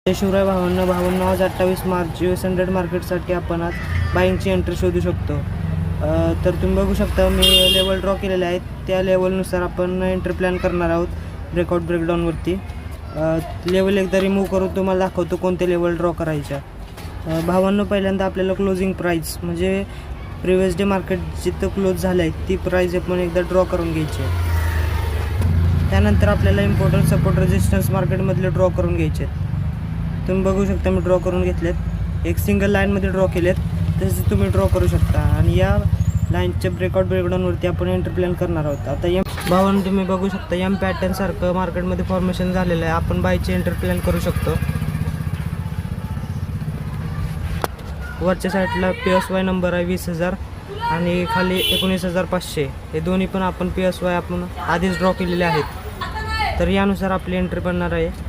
शिवराय भावांना 52 मार्च US100 मार्केटसाठी आपण आज बाईंगची एंट्री शोधू शकतो. तर तुम्ही बघू शकता मी लेवल ड्रॉ केलेले आहेत. त्या लेवलनुसार आपण एंट्री प्लॅन करणार आहोत ब्रेकआउट ब्रेकडाऊनवरती. लेवल एकदा रिमूव्ह करून तुम्हाला दाखवतो कोणते लेवल ड्रॉ करायच्या. भावांना पहिल्यांदा आपल्याला क्लोजिंग प्राईस म्हणजे प्रिव्हियस डे मार्केट जिथं क्लोज झालं आहे ती प्राईस आपण एकदा ड्रॉ करून घ्यायची आहे. त्यानंतर आपल्याला इम्पॉर्टंट सपोर्ट रेजिस्टन्स मार्केटमधले ड्रॉ करून घ्यायचे आहेत. तुम्ही बघू शकता मी ड्रॉ करून घेतलेत. एक सिंगल लाईनमध्ये ड्रॉ केलेत तसे तुम्ही ड्रॉ करू शकता. आणि या लाईनच्या ब्रेकआउट ब्रेकडाऊनवरती आपण एंट्री प्लॅन करणार आहोत. आता भावांना तुम्ही बघू शकता एम पॅटर्नसारखं मार्केटमध्ये फॉर्मेशन झालेलं आहे. आपण बायची एंट्री प्लॅन करू शकतो. वरच्या साईडला PSY नंबर आहे 20,000 आणि खाली 19,500. हे दोन्ही पण आपण PSY आपण आधीच ड्रॉ केलेले आहेत. तर यानुसार आपली एंट्री बनणार आहे.